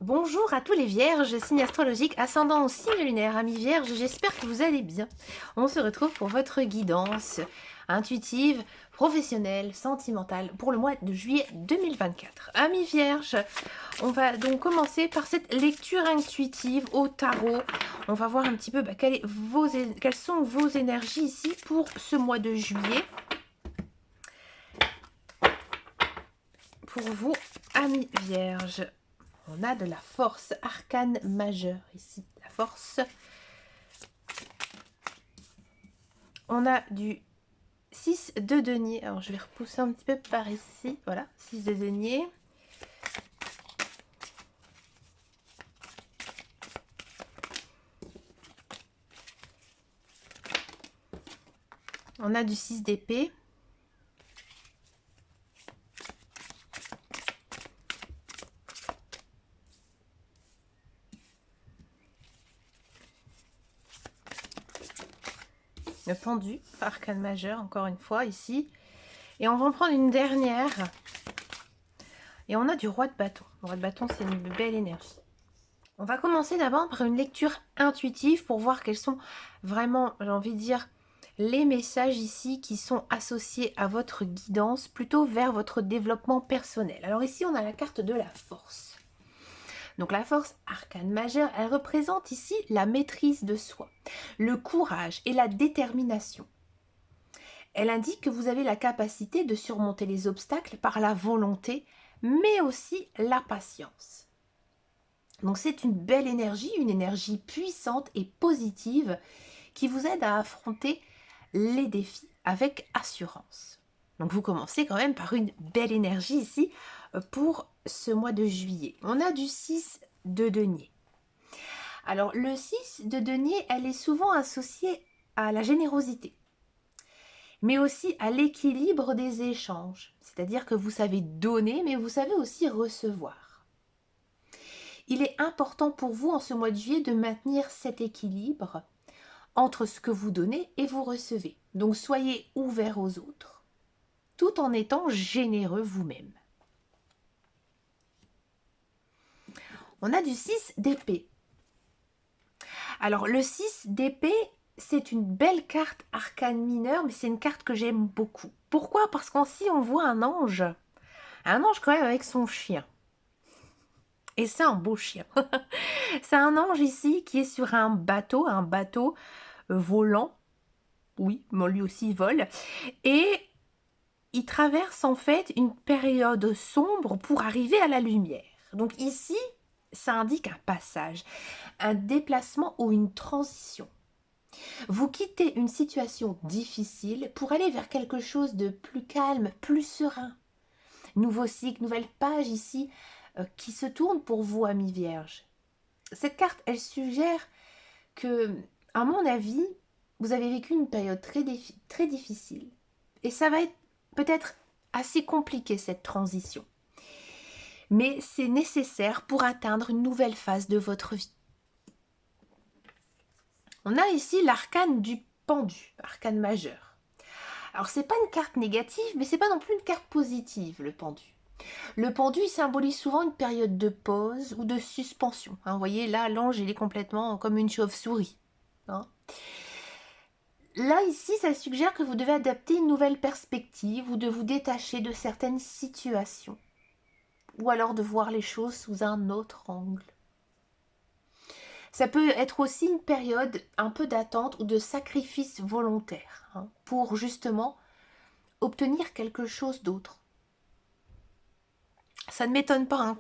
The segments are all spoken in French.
Bonjour à tous les vierges, signe astrologique, ascendant au signe lunaire, amis vierges, j'espère que vous allez bien. On se retrouve pour votre guidance intuitive, professionnelle, sentimentale pour le mois de juillet 2024. Amis vierges, on va donc commencer par cette lecture intuitive au tarot. On va voir un petit peu quelles sont vos énergies ici pour ce mois de juillet. Pour vous, amis vierges. On a de la force, arcane majeure ici, la force. On a du 6 de denier. Alors je vais repousser un petit peu par ici. Voilà, 6 de denier. On a du 6 d'épée. Le pendu, arcane majeur, encore une fois, ici. Et on va en prendre une dernière. Et on a du roi de bâton. Le roi de bâton, c'est une belle énergie. On va commencer d'abord par une lecture intuitive pour voir quels sont vraiment, j'ai envie de dire, les messages ici qui sont associés à votre guidance, plutôt vers votre développement personnel. Alors ici, on a la carte de la force. Donc la force arcane majeure, elle représente ici la maîtrise de soi, le courage et la détermination. Elle indique que vous avez la capacité de surmonter les obstacles par la volonté, mais aussi la patience. Donc c'est une belle énergie, une énergie puissante et positive qui vous aide à affronter les défis avec assurance. Donc vous commencez quand même par une belle énergie ici pour ce mois de juillet. On a du 6 de denier. Alors le 6 de denier, elle est souvent associée à la générosité, mais aussi à l'équilibre des échanges. C'est-à-dire que vous savez donner, mais vous savez aussi recevoir. Il est important pour vous en ce mois de juillet de maintenir cet équilibre entre ce que vous donnez et vous recevez. Donc soyez ouverts aux autres, tout en étant généreux vous-même. On a du 6 d'épée. Alors le 6 d'épée, c'est une belle carte arcane mineure, mais c'est une carte que j'aime beaucoup. Pourquoi? Parce qu'ici on voit un ange quand même avec son chien. Et c'est un beau chien. C'est un ange ici qui est sur un bateau volant. Oui, mais lui aussi il vole. Et il traverse en fait une période sombre pour arriver à la lumière. Donc ici, ça indique un passage, un déplacement ou une transition. Vous quittez une situation difficile pour aller vers quelque chose de plus calme, plus serein. Nouveau cycle, nouvelle page ici qui se tourne pour vous, amis vierges. Cette carte, elle suggère que, à mon avis, vous avez vécu une période très difficile. Et ça va être peut-être assez compliqué, cette transition. Mais c'est nécessaire pour atteindre une nouvelle phase de votre vie. On a ici l'arcane du pendu, arcane majeur. Alors c'est pas une carte négative, mais c'est pas non plus une carte positive, le pendu. Le pendu, il symbolise souvent une période de pause ou de suspension. Vous voyez, là, l'ange, il est complètement comme une chauve-souris. Là, ici, ça suggère que vous devez adapter une nouvelle perspective ou de vous détacher de certaines situations. Ou alors de voir les choses sous un autre angle. Ça peut être aussi une période un peu d'attente ou de sacrifice volontaire pour justement obtenir quelque chose d'autre. Ça ne m'étonne pas.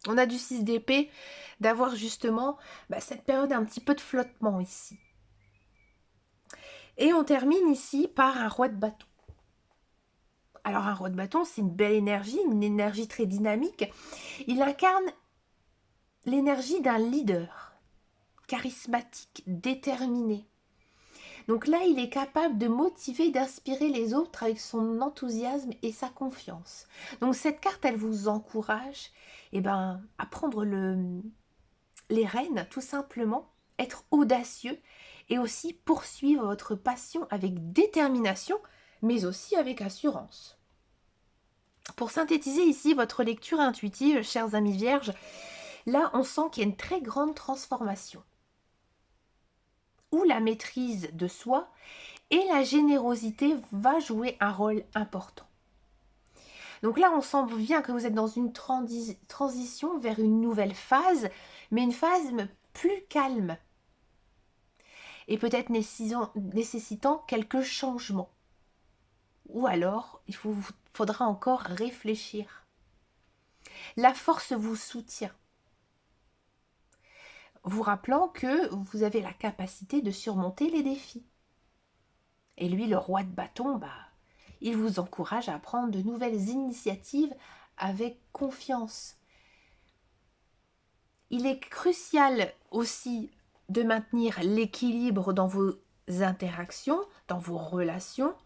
On a du 6 d'épée d'avoir justement cette période un petit peu de flottement ici. Et on termine ici par un roi de bâton. Alors un roi de bâton, c'est une belle énergie, une énergie très dynamique. Il incarne l'énergie d'un leader, charismatique, déterminé. Donc là, il est capable de motiver, d'inspirer les autres avec son enthousiasme et sa confiance. Donc cette carte, elle vous encourage à prendre les rênes, tout simplement, être audacieux et aussi poursuivre votre passion avec détermination, mais aussi avec assurance. Pour synthétiser ici votre lecture intuitive, chers amis vierges, là on sent qu'il y a une très grande transformation où la maîtrise de soi et la générosité va jouer un rôle important. Donc là, on sent bien que vous êtes dans une transition vers une nouvelle phase, mais une phase plus calme. Et peut-être nécessitant quelques changements. Ou alors, il faudra encore réfléchir. La force vous soutient. Vous rappelant que vous avez la capacité de surmonter les défis. Et lui, le roi de bâton, il vous encourage à prendre de nouvelles initiatives avec confiance. Il est crucial aussi de maintenir l'équilibre dans vos interactions, dans vos relations,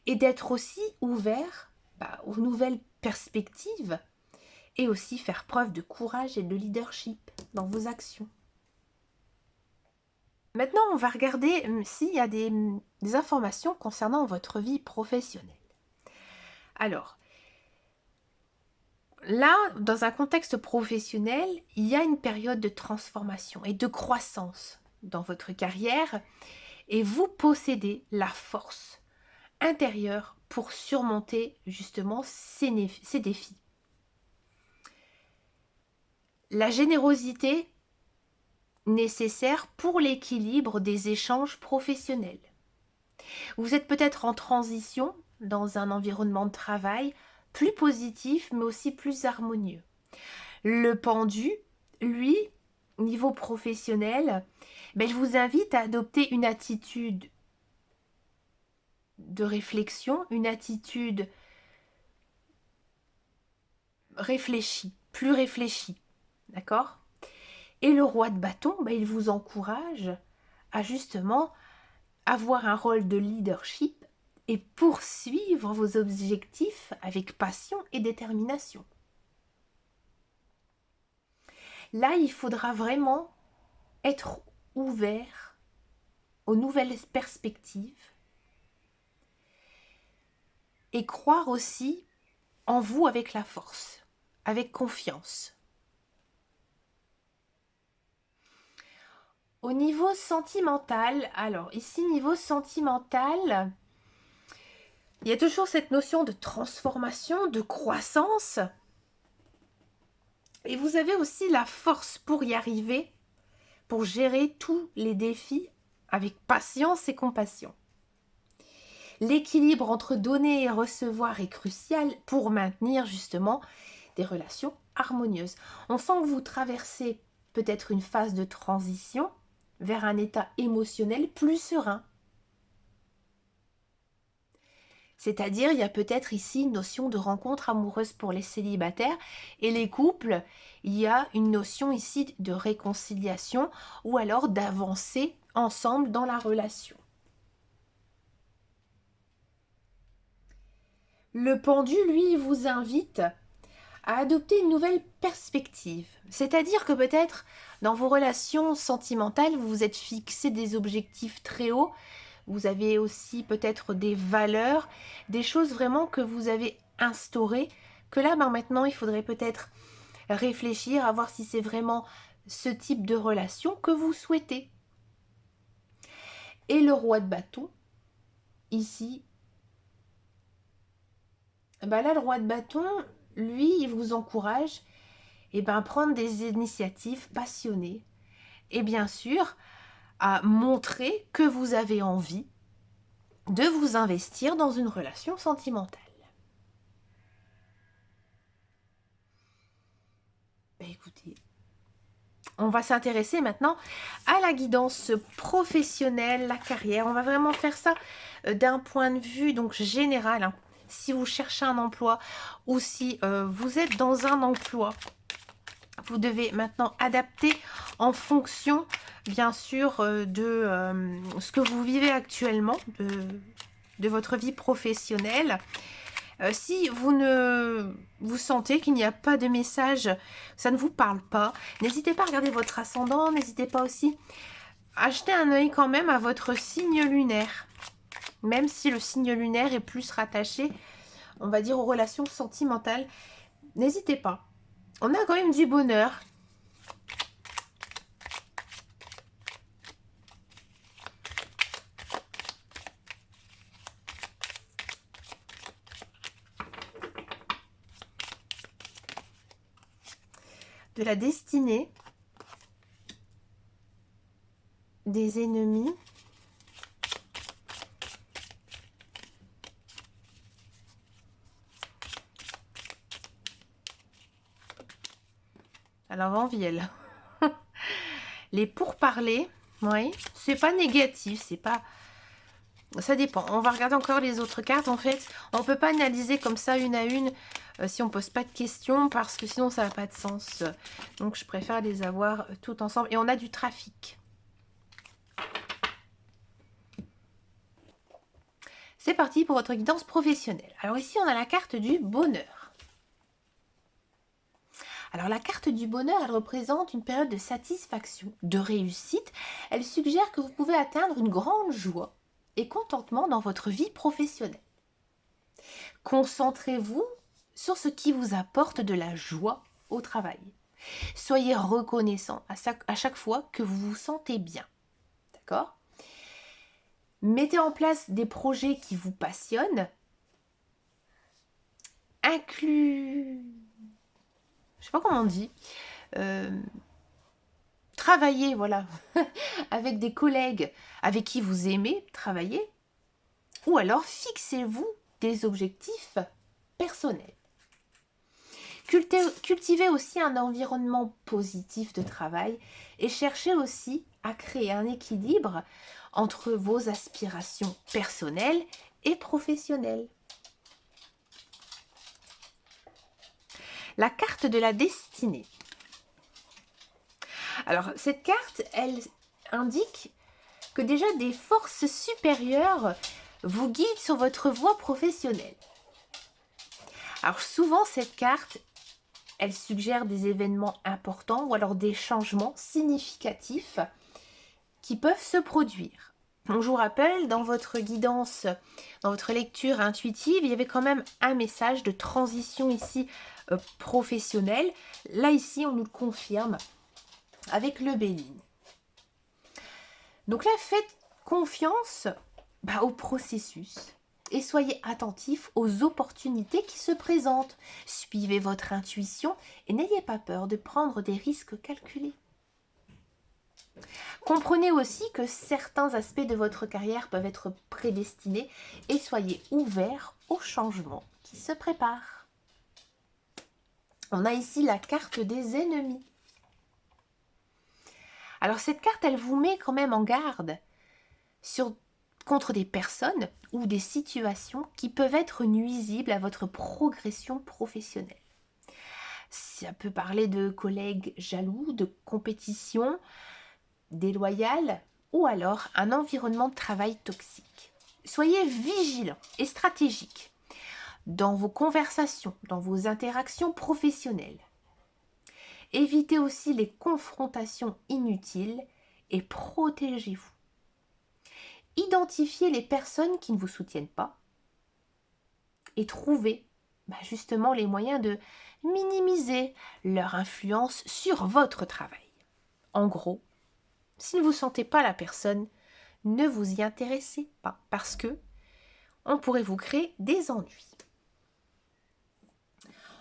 et d'être aussi ouvert aux nouvelles perspectives, et aussi faire preuve de courage et de leadership dans vos actions. Maintenant, on va regarder s'il y a des informations concernant votre vie professionnelle. Alors, là, dans un contexte professionnel, il y a une période de transformation et de croissance dans votre carrière et vous possédez la force intérieure pour surmonter justement ces défis. La générosité nécessaire pour l'équilibre des échanges professionnels. Vous êtes peut-être en transition dans un environnement de travail plus positif, mais aussi plus harmonieux. Le pendu, lui, niveau professionnel, je vous invite à adopter une attitude de réflexion, une attitude réfléchie, plus réfléchie, d'accord ? Et le roi de bâton, il vous encourage à justement avoir un rôle de leadership et poursuivre vos objectifs avec passion et détermination. Là, il faudra vraiment être ouvert aux nouvelles perspectives et croire aussi en vous avec la force, avec confiance. Au niveau sentimental, alors ici niveau sentimental, il y a toujours cette notion de transformation, de croissance. Et vous avez aussi la force pour y arriver, pour gérer tous les défis avec patience et compassion. L'équilibre entre donner et recevoir est crucial pour maintenir justement des relations harmonieuses. On sent que vous traversez peut-être une phase de transition vers un état émotionnel plus serein. C'est-à-dire, il y a peut-être ici une notion de rencontre amoureuse pour les célibataires et les couples, il y a une notion ici de réconciliation ou alors d'avancer ensemble dans la relation. Le pendu, lui, vous invite à adopter une nouvelle perspective. C'est-à-dire que peut-être dans vos relations sentimentales, vous vous êtes fixé des objectifs très hauts. Vous avez aussi peut-être des valeurs, des choses vraiment que vous avez instaurées, que là, maintenant, il faudrait peut-être réfléchir à voir si c'est vraiment ce type de relation que vous souhaitez. Et le roi de bâton, ici, là, le roi de bâton, lui, il vous encourage à prendre des initiatives passionnées et bien sûr à montrer que vous avez envie de vous investir dans une relation sentimentale. Écoutez, on va s'intéresser maintenant à la guidance professionnelle, la carrière. On va vraiment faire ça d'un point de vue donc général, hein. Si vous cherchez un emploi ou si vous êtes dans un emploi, vous devez maintenant adapter en fonction, bien sûr, de ce que vous vivez actuellement, de votre vie professionnelle. Si vous sentez qu'il n'y a pas de message, ça ne vous parle pas, n'hésitez pas à regarder votre ascendant, n'hésitez pas aussi à jeter un œil quand même à votre signe lunaire. Même si le signe lunaire est plus rattaché on va dire aux relations sentimentales, n'hésitez pas. On a quand même du bonheur. De la destinée. Des ennemis. Alors, Envielle. Les pourparlers, oui, c'est pas négatif, c'est pas... Ça dépend. On va regarder encore les autres cartes. En fait, on peut pas analyser comme ça une à une si on pose pas de questions parce que sinon ça n'a pas de sens. Donc, je préfère les avoir tout ensemble. Et on a du trafic. C'est parti pour votre guidance professionnelle. Alors ici, on a la carte du bonheur. Alors la carte du bonheur, elle représente une période de satisfaction, de réussite. Elle suggère que vous pouvez atteindre une grande joie et contentement dans votre vie professionnelle. Concentrez-vous sur ce qui vous apporte de la joie au travail. Soyez reconnaissant à chaque fois que vous vous sentez bien. D'accord ? Mettez en place des projets qui vous passionnent. Je sais pas comment on dit. Travaillez, voilà, avec des collègues avec qui vous aimez travailler. Ou alors fixez-vous des objectifs personnels. Cultivez aussi un environnement positif de travail et cherchez aussi à créer un équilibre entre vos aspirations personnelles et professionnelles. La carte de la destinée. Alors, cette carte, elle indique que déjà des forces supérieures vous guident sur votre voie professionnelle. Alors, souvent, cette carte, elle suggère des événements importants ou alors des changements significatifs qui peuvent se produire. Donc, je vous rappelle, dans votre guidance, dans votre lecture intuitive, il y avait quand même un message de transition ici professionnelle. Là, ici, on nous le confirme avec le Béline. Donc là, faites confiance au processus et soyez attentifs aux opportunités qui se présentent. Suivez votre intuition et n'ayez pas peur de prendre des risques calculés. Comprenez aussi que certains aspects de votre carrière peuvent être prédestinés et soyez ouverts aux changements qui se préparent. On a ici la carte des ennemis. Alors cette carte, elle vous met quand même en garde contre des personnes ou des situations qui peuvent être nuisibles à votre progression professionnelle. Ça peut parler de collègues jaloux, de compétition déloyale ou alors un environnement de travail toxique. Soyez vigilants et stratégiques dans vos conversations, dans vos interactions professionnelles. Évitez aussi les confrontations inutiles et protégez-vous. Identifiez les personnes qui ne vous soutiennent pas et trouvez justement les moyens de minimiser leur influence sur votre travail. En gros, si vous ne sentez pas la personne, ne vous y intéressez pas parce que on pourrait vous créer des ennuis.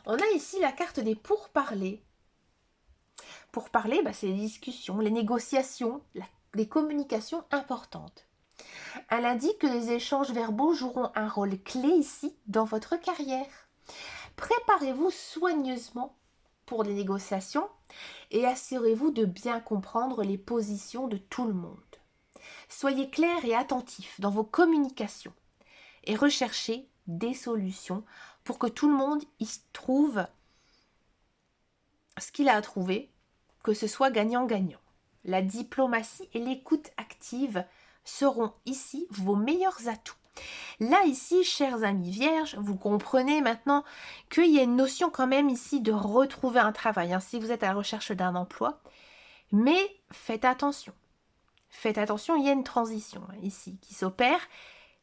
On a ici la carte des pourparlers. Pourparlers, c'est les discussions, les négociations, les communications importantes. Elle indique que les échanges verbaux joueront un rôle clé ici dans votre carrière. Préparez-vous soigneusement pour les négociations et assurez-vous de bien comprendre les positions de tout le monde. Soyez clair et attentif dans vos communications et recherchez des solutions pour que tout le monde y trouve ce qu'il a à trouver, que ce soit gagnant-gagnant. La diplomatie et l'écoute active seront ici vos meilleurs atouts. Là, ici, chers amis vierges, vous comprenez maintenant qu'il y a une notion quand même ici de retrouver un travail, si vous êtes à la recherche d'un emploi. Mais faites attention. Faites attention, il y a une transition ici qui s'opère.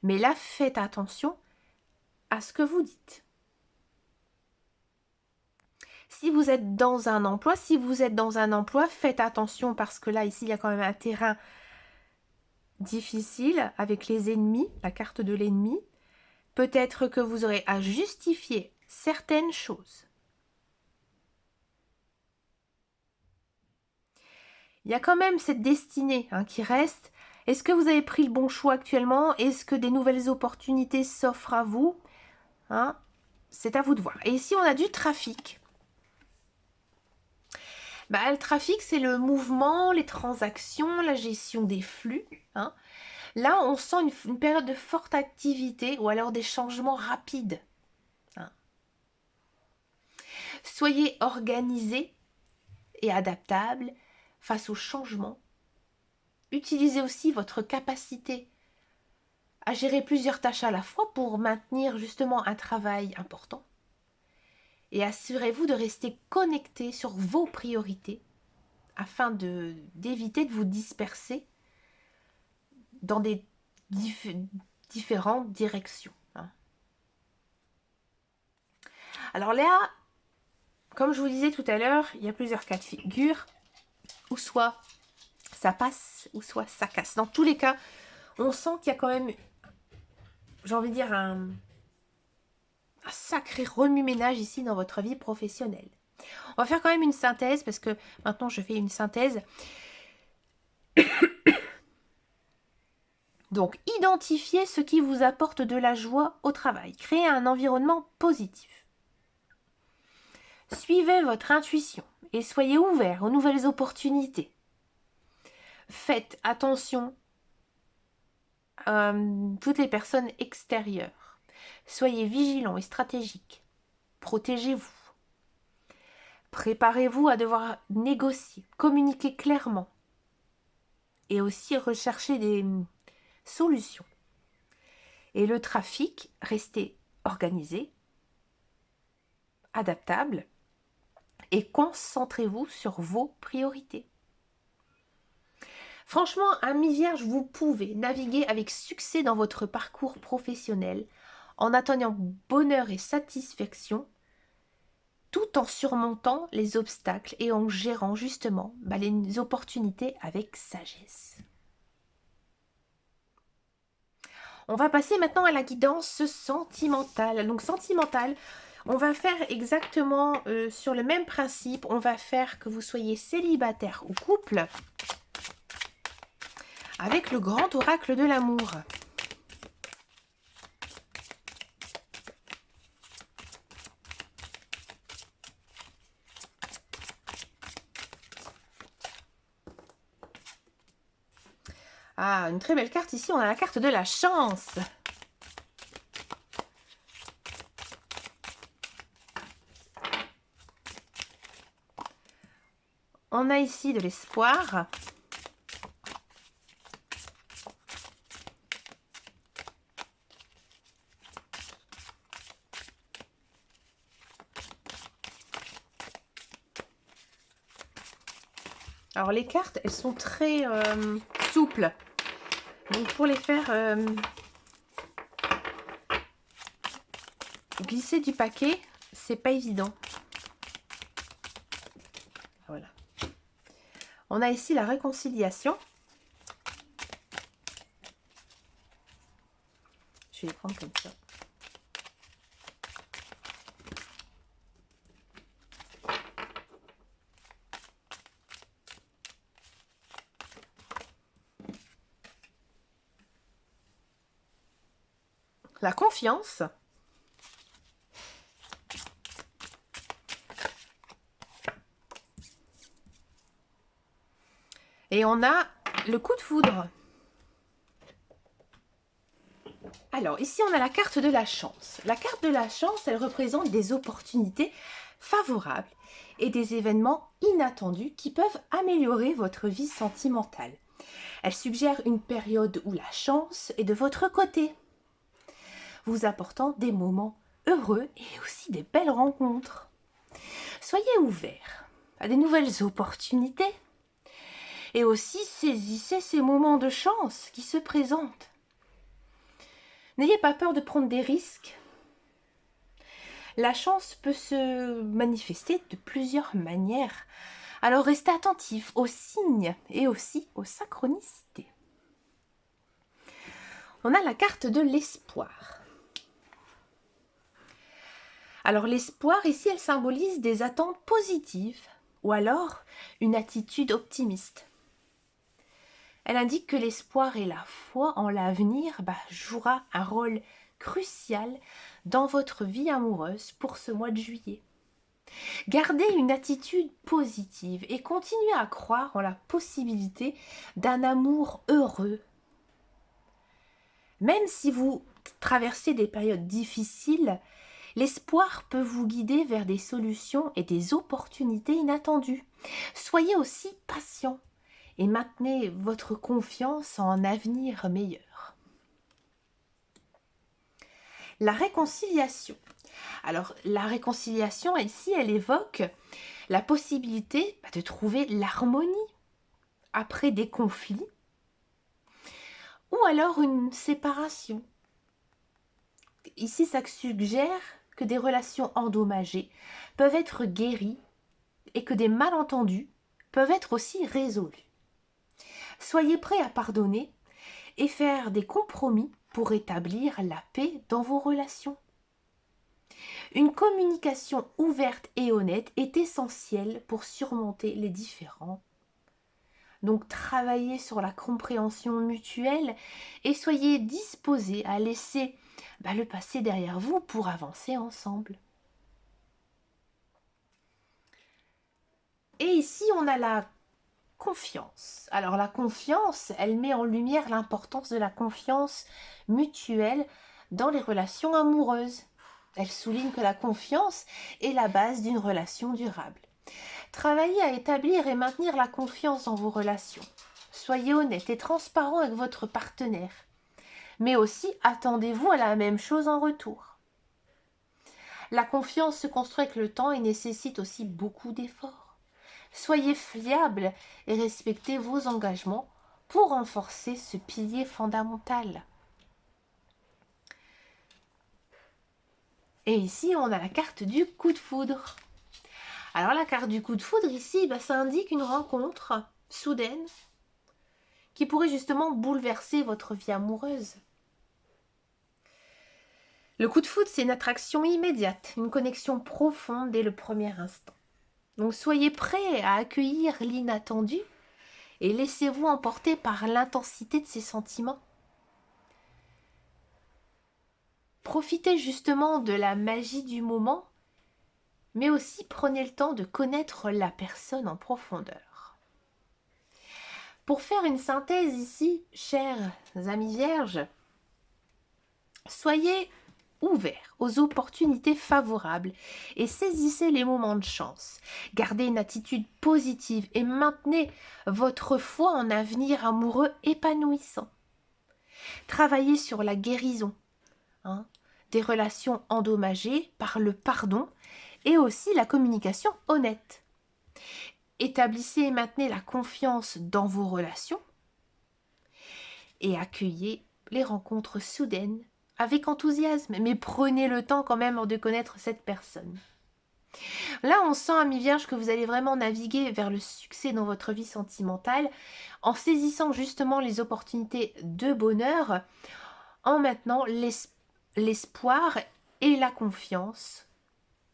Mais là, faites attention à ce que vous dites. Si vous êtes dans un emploi, faites attention parce que là, ici, il y a quand même un terrain difficile avec les ennemis, la carte de l'ennemi. Peut-être que vous aurez à justifier certaines choses. Il y a quand même cette destinée qui reste. Est-ce que vous avez pris le bon choix actuellement? Est-ce que des nouvelles opportunités s'offrent à vous? C'est à vous de voir. Et ici, on a du trafic. Le trafic, c'est le mouvement, les transactions, la gestion des flux. Là, on sent une période de forte activité ou alors des changements rapides. Soyez organisés et adaptables face aux changements. Utilisez aussi votre capacité à gérer plusieurs tâches à la fois pour maintenir justement un travail important. Et assurez-vous de rester connecté sur vos priorités afin d'éviter de vous disperser dans des différentes directions. Alors là, comme je vous disais tout à l'heure, il y a plusieurs cas de figure, ou soit ça passe, ou soit ça casse. Dans tous les cas, on sent qu'il y a quand même, j'ai envie de dire, un sacré remue-ménage ici dans votre vie professionnelle. On va faire quand même une synthèse, parce que maintenant je fais une synthèse. Donc, identifiez ce qui vous apporte de la joie au travail. Créez un environnement positif. Suivez votre intuition et soyez ouvert aux nouvelles opportunités. Faites attention à toutes les personnes extérieures. Soyez vigilants et stratégiques. Protégez-vous. Préparez-vous à devoir négocier, communiquer clairement et aussi rechercher des solutions. Et le trafic, restez organisé, adaptable et concentrez-vous sur vos priorités. Franchement, un mi-vierge, vous pouvez naviguer avec succès dans votre parcours professionnel en atteignant bonheur et satisfaction tout en surmontant les obstacles et en gérant justement les opportunités avec sagesse. On va passer maintenant à la guidance sentimentale. Donc sentimentale, on va faire exactement sur le même principe. On va faire que vous soyez célibataire ou couple avec le grand oracle de l'amour. Ah, une très belle carte ici, on a la carte de la chance. On a ici de l'espoir. Alors les cartes, elles sont très souples. Donc pour les faire glisser du paquet, c'est pas évident. Voilà. On a ici la réconciliation. Je vais les prendre comme ça. La confiance. Et on a le coup de foudre. Alors, ici, on a la carte de la chance. La carte de la chance, elle représente des opportunités favorables et des événements inattendus qui peuvent améliorer votre vie sentimentale. Elle suggère une période où la chance est de votre côté, vous apportant des moments heureux et aussi des belles rencontres. Soyez ouverts à des nouvelles opportunités et aussi saisissez ces moments de chance qui se présentent. N'ayez pas peur de prendre des risques La chance peut se manifester de plusieurs manières. Alors restez attentifs aux signes et aussi aux synchronicités. On a la carte de l'espoir. Alors l'espoir ici, elle symbolise des attentes positives ou alors une attitude optimiste. Elle indique que l'espoir et la foi en l'avenir jouera un rôle crucial dans votre vie amoureuse pour ce mois de juillet. Gardez une attitude positive et continuez à croire en la possibilité d'un amour heureux. Même si vous traversez des périodes difficiles, l'espoir peut vous guider vers des solutions et des opportunités inattendues. Soyez aussi patient et maintenez votre confiance en un avenir meilleur. La réconciliation. Alors, la réconciliation, ici, elle évoque la possibilité de trouver l'harmonie après des conflits ou alors une séparation. Ici, ça suggère que des relations endommagées peuvent être guéries et que des malentendus peuvent être aussi résolus. Soyez prêts à pardonner et faire des compromis pour établir la paix dans vos relations. Une communication ouverte et honnête est essentielle pour surmonter les différends. Donc travaillez sur la compréhension mutuelle et soyez disposés à laisser le passé derrière vous pour avancer ensemble. Et ici, on a la confiance. Alors la confiance, elle met en lumière l'importance de la confiance mutuelle dans les relations amoureuses. Elle souligne que la confiance est la base d'une relation durable. Travaillez à établir et maintenir la confiance dans vos relations. Soyez honnête et transparent avec votre partenaire. Mais aussi, attendez-vous à la même chose en retour. La confiance se construit avec le temps et nécessite aussi beaucoup d'efforts. Soyez fiables et respectez vos engagements pour renforcer ce pilier fondamental. Et ici, on a la carte du coup de foudre. Alors la carte du coup de foudre ici, ça indique une rencontre soudaine qui pourrait justement bouleverser votre vie amoureuse. Le coup de foudre, c'est une attraction immédiate, une connexion profonde dès le premier instant. Donc soyez prêts à accueillir l'inattendu et laissez-vous emporter par l'intensité de ces sentiments. Profitez justement de la magie du moment, mais aussi prenez le temps de connaître la personne en profondeur. Pour faire une synthèse ici, chers amis vierges, soyez ouverts aux opportunités favorables et saisissez les moments de chance. Gardez une attitude positive et maintenez votre foi en un avenir amoureux épanouissant. Travaillez sur la guérison des relations endommagées par le pardon et aussi la communication honnête. Établissez et maintenez la confiance dans vos relations et accueillez les rencontres soudaines avec enthousiasme, mais prenez le temps quand même de connaître cette personne. Là, on sent, amis vierges, que vous allez vraiment naviguer vers le succès dans votre vie sentimentale en saisissant justement les opportunités de bonheur, en maintenant l'espoir et la confiance,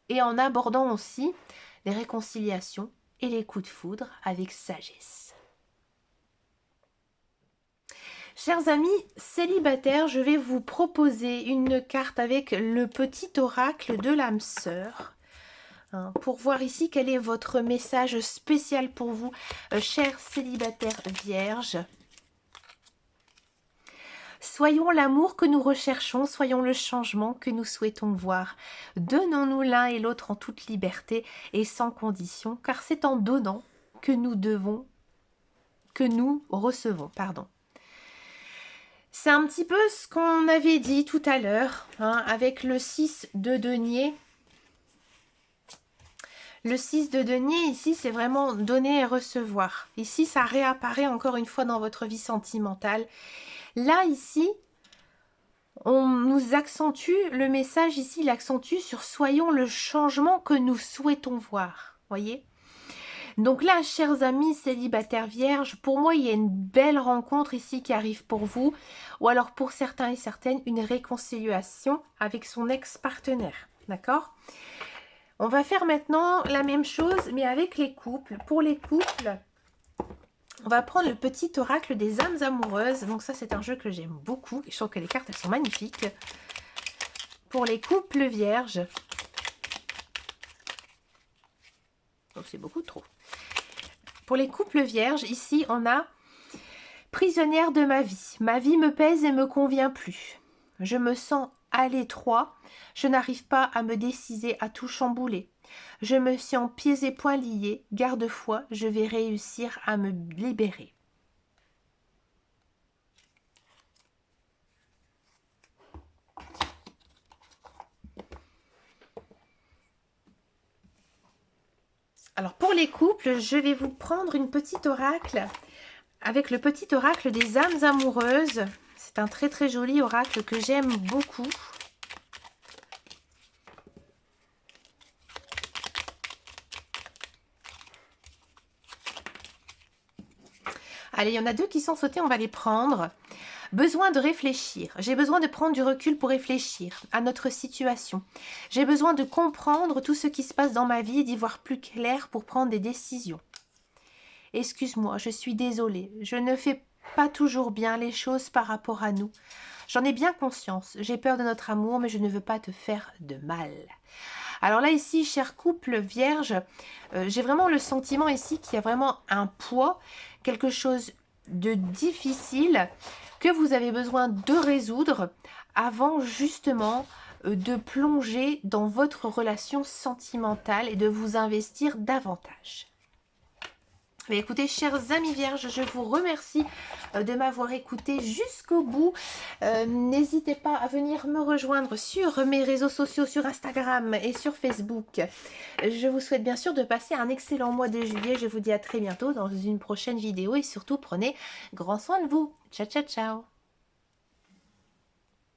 et en abordant aussi les réconciliations et les coups de foudre avec sagesse. Chers amis célibataires, je vais vous proposer une carte avec le petit oracle de l'âme sœur pour voir ici quel est votre message spécial pour vous, chers célibataires vierges. Soyons l'amour que nous recherchons, soyons le changement que nous souhaitons voir. Donnons-nous l'un et l'autre en toute liberté et sans condition, car c'est en donnant que nous recevons. C'est un petit peu ce qu'on avait dit tout à l'heure, avec le 6 de denier. Le 6 de denier, ici, c'est vraiment donner et recevoir. Ici, ça réapparaît encore une fois dans votre vie sentimentale. Là, ici, on nous accentue, le message ici, il accentue sur soyons le changement que nous souhaitons voir. Voyez? Donc là, chers amis célibataires vierges, pour moi, il y a une belle rencontre ici qui arrive pour vous. Ou alors pour certains et certaines, une réconciliation avec son ex-partenaire. D'accord? On va faire maintenant la même chose, mais avec les couples. Pour les couples, on va prendre le petit oracle des âmes amoureuses. Donc ça, c'est un jeu que j'aime beaucoup. Je trouve que les cartes, elles sont magnifiques. Pour les couples vierges. Oh, c'est beaucoup trop. Pour les couples vierges, ici, on a prisonnière de ma vie. Ma vie me pèse et me convient plus. Je me sens à l'étroit. Je n'arrive pas à me décider, à tout chambouler. Je me sens pieds et poings liés. Garde-foi, je vais réussir à me libérer. Alors pour les couples, je vais vous prendre une petite oracle avec le petit oracle des âmes amoureuses. C'est un très très joli oracle que j'aime beaucoup. Allez, il y en a deux qui sont sautés, on va les prendre. Besoin de réfléchir. J'ai besoin de prendre du recul pour réfléchir à notre situation. J'ai besoin de comprendre tout ce qui se passe dans ma vie et d'y voir plus clair pour prendre des décisions. Excuse-moi, je suis désolée. Je ne fais pas toujours bien les choses par rapport à nous. J'en ai bien conscience. J'ai peur de notre amour, mais je ne veux pas te faire de mal. Alors là, ici, cher couple vierge, j'ai vraiment le sentiment ici qu'il y a vraiment un poids, quelque chose de difficile que vous avez besoin de résoudre avant justement de plonger dans votre relation sentimentale et de vous investir davantage. Mais écoutez, chers amis vierges, je vous remercie de m'avoir écouté jusqu'au bout. N'hésitez pas à venir me rejoindre sur mes réseaux sociaux, sur Instagram et sur Facebook. Je vous souhaite bien sûr de passer un excellent mois de juillet. Je vous dis à très bientôt dans une prochaine vidéo et surtout prenez grand soin de vous. Ciao, ciao, ciao.